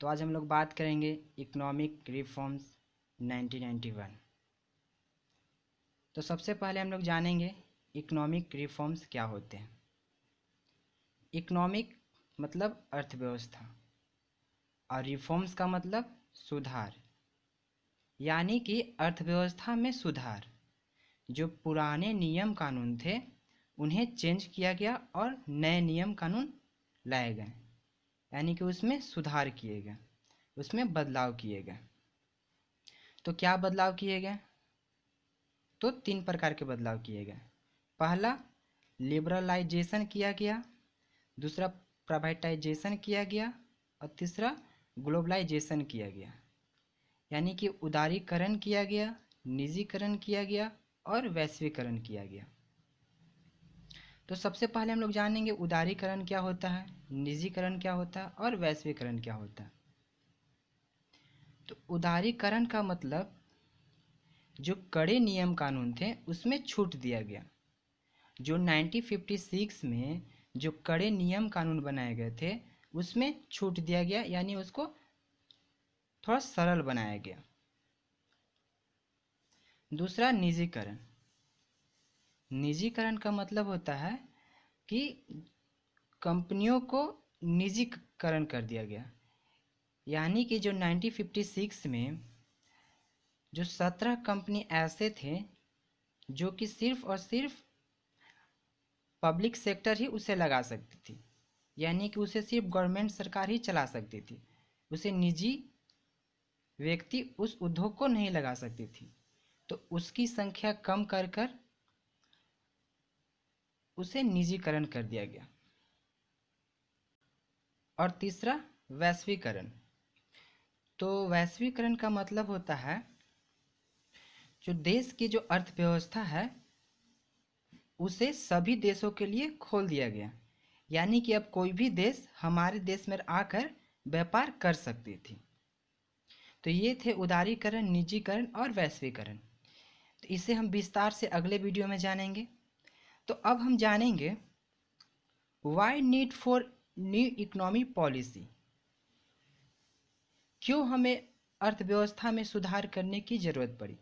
तो आज हम लोग बात करेंगे इकोनॉमिक रिफॉर्म्स 1991। तो सबसे पहले हम लोग जानेंगे इकोनॉमिक रिफॉर्म्स क्या होते हैं। इकोनॉमिक मतलब अर्थव्यवस्था और रिफॉर्म्स का मतलब सुधार, यानी कि अर्थव्यवस्था में सुधार। जो पुराने नियम कानून थे उन्हें चेंज किया गया और नए नियम कानून लाए गए, यानी कि उसमें सुधार किए गए, उसमें बदलाव किए गए। तो क्या बदलाव किए गए? तो 3 प्रकार के बदलाव किए गए। पहला लिबरलाइजेशन किया गया, दूसरा प्राइवेटाइजेशन किया गया और तीसरा ग्लोबलाइजेशन किया गया, यानी कि उदारीकरण किया गया, निजीकरण किया गया और वैश्वीकरण किया गया। तो सबसे पहले हम लोग जानेंगे उदारीकरण क्या होता है, निजीकरण क्या होता है और वैश्वीकरण क्या होता है। तो उदारीकरण का मतलब जो कड़े नियम कानून थे उसमें छूट दिया गया। जो 1956 में जो कड़े नियम कानून बनाए गए थे उसमें छूट दिया गया, यानी उसको थोड़ा सरल बनाया गया। दूसरा निजीकरण। निजीकरण का मतलब होता है कि कंपनियों को निजीकरण कर दिया गया, यानी कि जो 1956 में जो 17 कंपनी ऐसे थे जो कि सिर्फ और सिर्फ पब्लिक सेक्टर ही उसे लगा सकती थी, यानी कि उसे सिर्फ गवर्नमेंट सरकार ही चला सकती थी, उसे निजी व्यक्ति उस उद्योग को नहीं लगा सकती थी। तो उसकी संख्या कम कर कर उसे निजीकरण कर दिया गया। और तीसरा वैश्वीकरण। तो वैश्वीकरण का मतलब होता है जो देश की जो अर्थव्यवस्था है उसे सभी देशों के लिए खोल दिया गया, यानी कि अब कोई भी देश हमारे देश में आकर व्यापार कर सकती थी। तो ये थे उदारीकरण, निजीकरण और वैश्वीकरण। तो इसे हम विस्तार से अगले वीडियो में जानेंगे। तो अब हम जानेंगे why need for new economic policy. क्यों हमें अर्थव्यवस्था में सुधार करने की ज़रूरत पड़ी।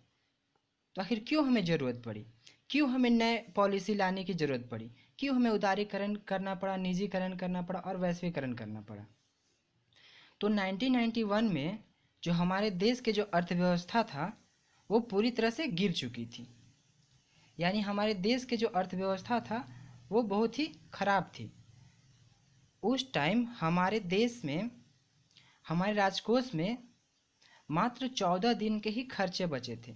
तो आखिर क्यों हमें ज़रूरत पड़ी, क्यों हमें नए पॉलिसी लाने की ज़रूरत पड़ी, क्यों हमें उदारीकरण करना पड़ा, निजीकरण करना पड़ा और वैश्वीकरण करना पड़ा। तो 1991 में जो हमारे देश के जो अर्थव्यवस्था था वो पूरी तरह से गिर चुकी थी, यानी हमारे देश के जो अर्थव्यवस्था था वो बहुत ही खराब थी। उस टाइम हमारे देश में, हमारे राजकोष में मात्र 14 दिन के ही खर्चे बचे थे,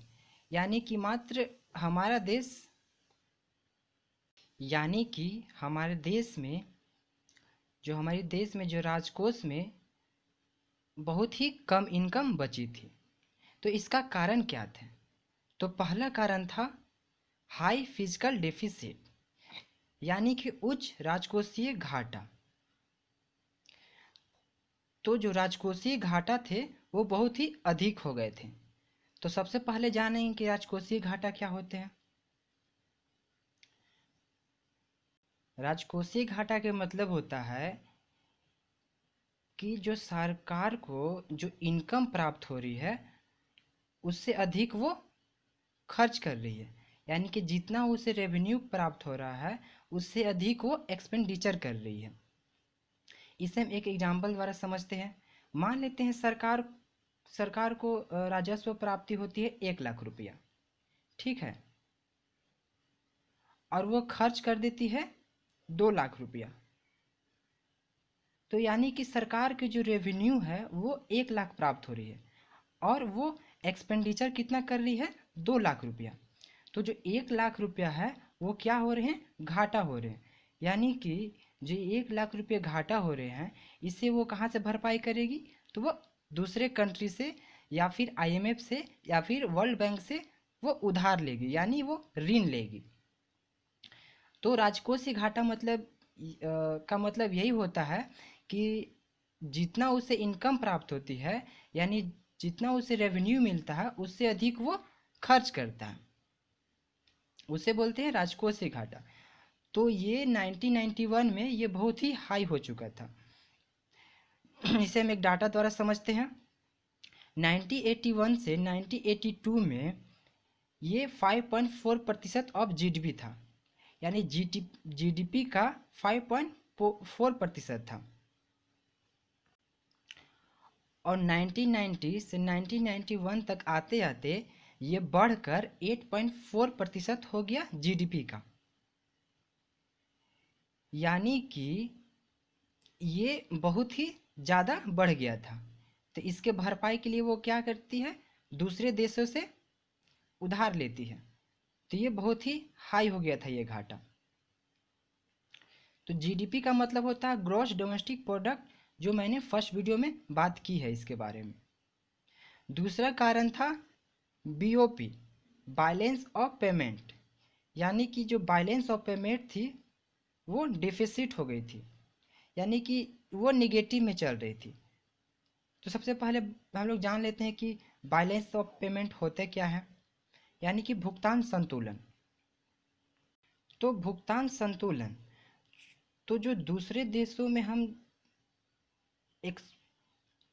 यानी कि मात्र हमारा देश, यानी कि हमारे देश में जो राजकोष में बहुत ही कम इनकम बची थी। तो इसका कारण क्या था? तो पहला कारण था हाई फिजिकल डेफिसिट, यानी कि उच्च राजकोषीय घाटा। तो जो राजकोषीय घाटा थे वो बहुत ही अधिक हो गए थे। तो सबसे पहले जानेंगे कि राजकोषीय घाटा क्या होते हैं। राजकोषीय घाटा के मतलब होता है कि जो सरकार को जो इनकम प्राप्त हो रही है उससे अधिक वो खर्च कर रही है, यानी कि जितना उसे रेवेन्यू प्राप्त हो रहा है उससे अधिक वो एक्सपेंडिचर कर रही है। इसे हम एक एग्जाम्पल द्वारा समझते हैं। मान लेते हैं सरकार को राजस्व प्राप्ति होती है 1 लाख रुपया, ठीक है, और वो खर्च कर देती है 2 लाख रुपया। तो यानी कि सरकार की जो रेवेन्यू है वो 1 लाख प्राप्त हो रही है और वो एक्सपेंडिचर कितना कर रही है, 2 लाख रुपया। तो जो 1 लाख रुपया है वो क्या हो रहे हैं, घाटा हो रहे हैं, यानी कि जो 1 लाख रुपये घाटा हो रहे हैं इसे वो कहाँ से भरपाई करेगी, तो वो दूसरे कंट्री से या फिर IMF से या फिर वर्ल्ड बैंक से वो उधार लेगी, यानी वो ऋण लेगी। तो राजकोषीय घाटा मतलब का मतलब यही होता है कि जितना उसे इनकम प्राप्त होती है, यानी जितना उसे रेवेन्यू मिलता है उससे अधिक वो खर्च करता है, उसे बोलते हैं राजकोषीय घाटा। तो ये 1991 में ये बहुत ही हाई हो चुका था। इसे हम एक डाटा द्वारा समझते हैं। 1981 से 1982 में ये 5.4% ऑफ जीडीपी था, यानी जीडीपी का 5.4% था। और 1990 से 1991 तक आते आते ये बढ़कर 8.4% हो गया जीडीपी का, यानी कि ये बहुत ही ज़्यादा बढ़ गया था। तो इसके भरपाई के लिए वो क्या करती है, दूसरे देशों से उधार लेती है। तो ये बहुत ही हाई हो गया था ये घाटा। तो जीडीपी का मतलब होता है ग्रॉस डोमेस्टिक प्रोडक्ट, जो मैंने फर्स्ट वीडियो में बात की है इसके बारे में। दूसरा कारण था बीओपी, बैलेंस ऑफ पेमेंट, यानी कि जो बैलेंस ऑफ पेमेंट थी वो डिफिसिट हो गई थी, यानी कि वो निगेटिव में चल रही थी। तो सबसे पहले हम लोग जान लेते हैं कि बैलेंस ऑफ पेमेंट होते क्या है, यानी कि भुगतान संतुलन। तो भुगतान संतुलन, तो जो दूसरे देशों में हम एक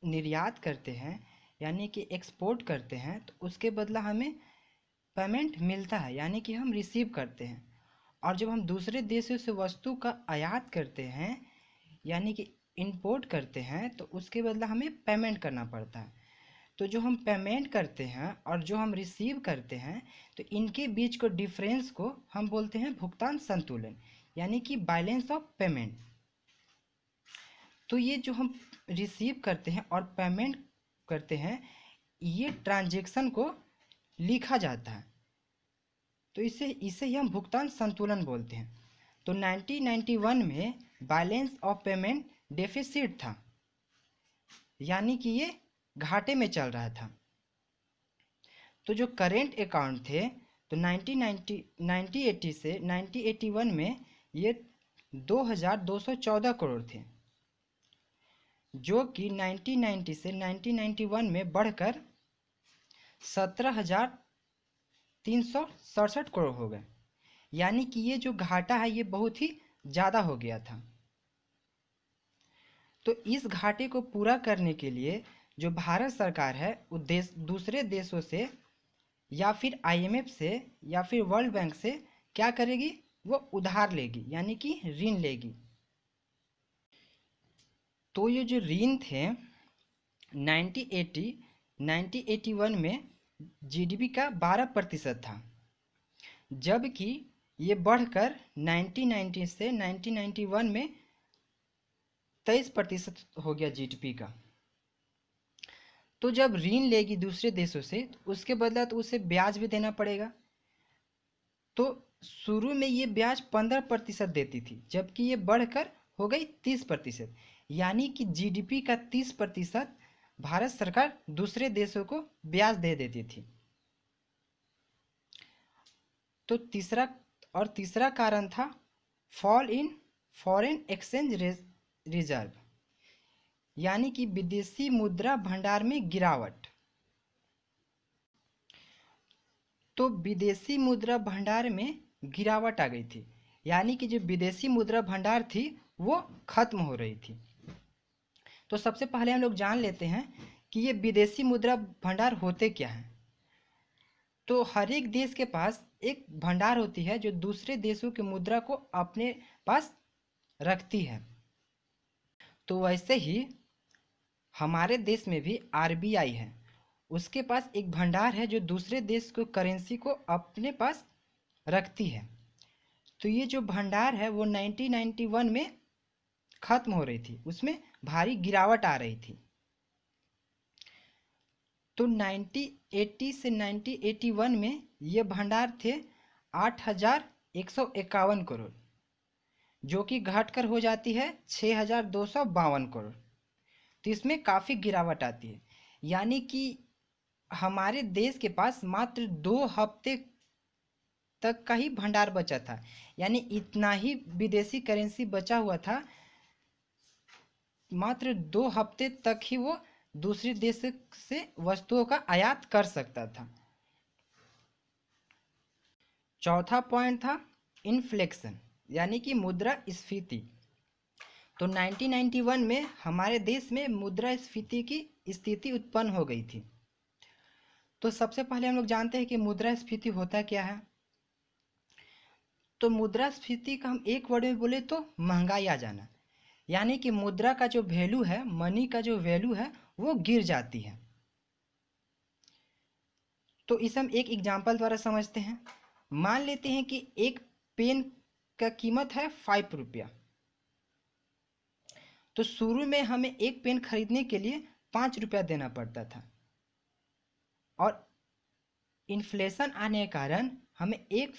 निर्यात करते हैं यानी कि एक्सपोर्ट करते हैं, तो उसके बदला हमें पेमेंट मिलता है, यानी कि हम रिसीव करते हैं। और जब हम दूसरे देशों से वस्तु का आयात करते हैं यानी कि इंपोर्ट करते हैं, तो उसके बदला हमें पेमेंट करना पड़ता है। तो जो हम पेमेंट करते हैं और जो हम रिसीव करते हैं, तो इनके बीच को डिफरेंस को हम बोलते हैं भुगतान संतुलन, यानी कि बैलेंस ऑफ पेमेंट। तो ये जो हम रिसीव करते हैं और पेमेंट करते हैं, ये ट्रांजैक्शन को लिखा जाता है, तो इसे इसे ही हम भुगतान संतुलन बोलते हैं। तो 1991 में बैलेंस ऑफ पेमेंट डेफिसिट था, यानी कि ये घाटे में चल रहा था। तो जो करेंट अकाउंट थे, तो 1980 से 1981 में ये 2214 करोड़ थे, जो कि 1990 से 1991 में बढ़कर 17,367 करोड़ हो गए, यानी कि ये जो घाटा है ये बहुत ही ज़्यादा हो गया था। तो इस घाटे को पूरा करने के लिए जो भारत सरकार है वो दूसरे देशों से या फिर आईएमएफ से या फिर वर्ल्ड बैंक से क्या करेगी, वो उधार लेगी, यानी कि ऋण लेगी। तो ये जो ऋण थे 1981 में जीडीपी का 12% था, जबकि ये बढ़कर 1990 से 1991 में 23% हो गया जीडीपी का। तो जब ऋण लेगी दूसरे देशों से, तो उसके बदला तो उसे ब्याज भी देना पड़ेगा। तो शुरू में ये ब्याज 15% देती थी, जबकि ये बढ़कर हो गई 30%, यानी कि जीडीपी का 30% भारत सरकार दूसरे देशों को ब्याज दे देती थी। तो तीसरा कारण था fall in foreign exchange reserve, यानी कि विदेशी मुद्रा भंडार में गिरावट। तो विदेशी मुद्रा भंडार में गिरावट आ गई थी, यानी कि जो विदेशी मुद्रा भंडार थी वो खत्म हो रही थी। तो सबसे पहले हम लोग जान लेते हैं कि ये विदेशी मुद्रा भंडार होते क्या हैं। तो हर एक देश के पास एक भंडार होती है जो दूसरे देशों की मुद्रा को अपने पास रखती है। तो वैसे ही हमारे देश में भी आरबीआई है, उसके पास एक भंडार है जो दूसरे देश को करेंसी को अपने पास रखती है। तो ये जो भंडार है वो 1991 में खत्म हो रही थी, उसमें भारी गिरावट आ रही थी। तो 1980 से 1981 में ये भंडार थे 8,151 करोड़, जो कि घटकर हो जाती है 6,252 करोड़। तो इसमें काफ़ी गिरावट आती है, यानी कि हमारे देश के पास मात्र 2 हफ्ते तक का ही भंडार बचा था, यानी इतना ही विदेशी करेंसी बचा हुआ था, मात्र 2 हफ्ते तक ही वो दूसरे देश से वस्तुओं का आयात कर सकता था। चौथा पॉइंट था इन्फ्लेक्शन, यानी कि मुद्रा स्फीति। तो 1991 में हमारे देश में मुद्रास्फीति की स्थिति उत्पन्न हो गई थी। तो सबसे पहले हम लोग जानते हैं कि मुद्रास्फीति होता क्या है। तो मुद्रास्फीति का हम एक वर्ड में बोले तो महंगाई आ जाना, यानी कि मुद्रा का जो वैल्यू है, मनी का जो वैल्यू है वो गिर जाती है। तो इसे हम एक एग्जांपल द्वारा समझते हैं। मान लेते हैं कि एक पेन का कीमत है 5 रुपया। तो शुरू में हमें एक पेन खरीदने के लिए 5 रुपया देना पड़ता था, और इन्फ्लेशन आने के कारण हमें एक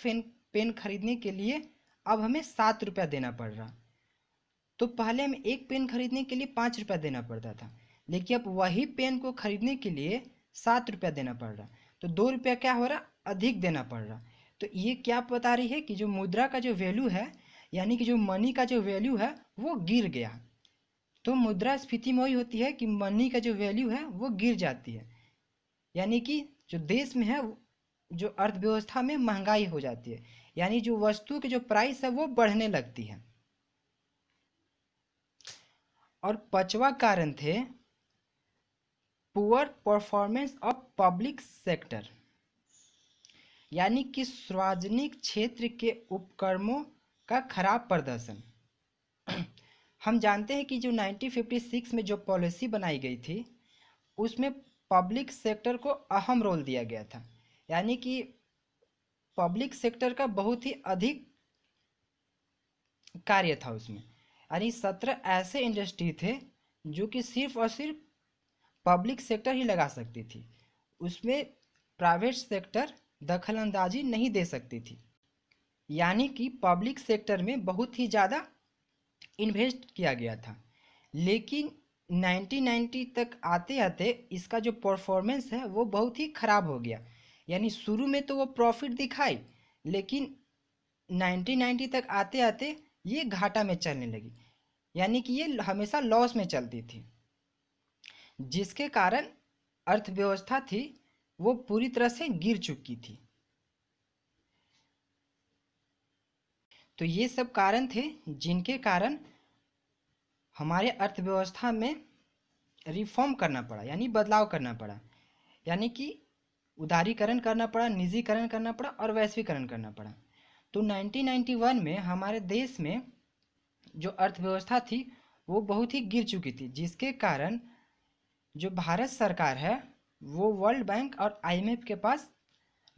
पेन खरीदने के लिए अब हमें 7 रुपया देना पड़ रहा। तो पहले हमें एक पेन खरीदने के लिए 5 रुपया देना पड़ता था, लेकिन अब वही पेन को खरीदने के लिए 7 रुपया देना पड़ रहा। तो 2 रुपया क्या हो रहा, अधिक देना पड़ रहा। तो ये क्या बता रही है कि जो मुद्रा का जो वैल्यू है, यानी कि जो मनी का जो वैल्यू है वो गिर गया। तो मुद्रास्फीति में वही होती है कि मनी का जो वैल्यू है वो गिर जाती है, यानी कि जो देश में है, जो अर्थव्यवस्था में महंगाई हो जाती है, यानी जो वस्तु की जो प्राइस है वो बढ़ने लगती है। और पांचवा कारण थे poor performance of public sector, यानी कि सार्वजनिक क्षेत्र के उपक्रमों का खराब प्रदर्शन। हम जानते हैं कि जो 1956 में जो पॉलिसी बनाई गई थी उसमें पब्लिक सेक्टर को अहम रोल दिया गया था, यानी कि पब्लिक सेक्टर का बहुत ही अधिक कार्य था उसमें। यानी 17 ऐसे इंडस्ट्री थे जो कि सिर्फ और सिर्फ पब्लिक सेक्टर ही लगा सकती थी, उसमें प्राइवेट सेक्टर दखल अंदाजी नहीं दे सकती थी। यानी कि पब्लिक सेक्टर में बहुत ही ज़्यादा इन्वेस्ट किया गया था। लेकिन 1990 तक आते आते इसका जो परफॉर्मेंस है वो बहुत ही ख़राब हो गया। यानी शुरू में तो वो प्रॉफिट दिखाई, लेकिन 1990 तक आते आते ये घाटा में चलने लगी, यानी कि ये हमेशा लॉस में चलती थी, जिसके कारण अर्थव्यवस्था थी वो पूरी तरह से गिर चुकी थी। तो ये सब कारण थे जिनके कारण हमारे अर्थव्यवस्था में रिफॉर्म करना पड़ा, यानी बदलाव करना पड़ा, यानी कि उदारीकरण करना पड़ा, निजीकरण करना पड़ा और वैश्वीकरण करना पड़ा। तो 1991 में हमारे देश में जो अर्थव्यवस्था थी वो बहुत ही गिर चुकी थी, जिसके कारण जो भारत सरकार है वो वर्ल्ड बैंक और IMF के पास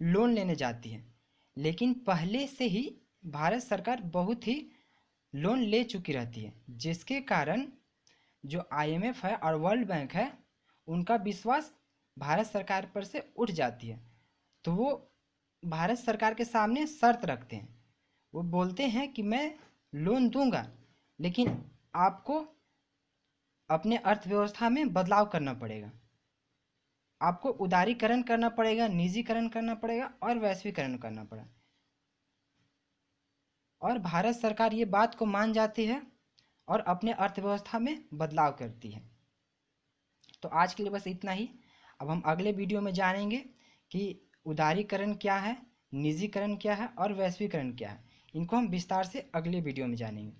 लोन लेने जाती है। लेकिन पहले से ही भारत सरकार बहुत ही लोन ले चुकी रहती है, जिसके कारण जो IMF है और वर्ल्ड बैंक है उनका विश्वास भारत सरकार पर से उठ जाती है। तो वो भारत सरकार के सामने शर्त रखते हैं, वो बोलते हैं कि मैं लोन दूंगा, लेकिन आपको अपने अर्थव्यवस्था में बदलाव करना पड़ेगा, आपको उदारीकरण करना पड़ेगा, निजीकरण करना पड़ेगा और वैश्वीकरण करना पड़ा। और भारत सरकार ये बात को मान जाती है और अपने अर्थव्यवस्था में बदलाव करती है। तो आज के लिए बस इतना ही। अब हम अगले वीडियो में जानेंगे कि उदारीकरण क्या है, निजीकरण क्या है और वैश्वीकरण क्या है। इनको हम विस्तार से अगले वीडियो में जानेंगे।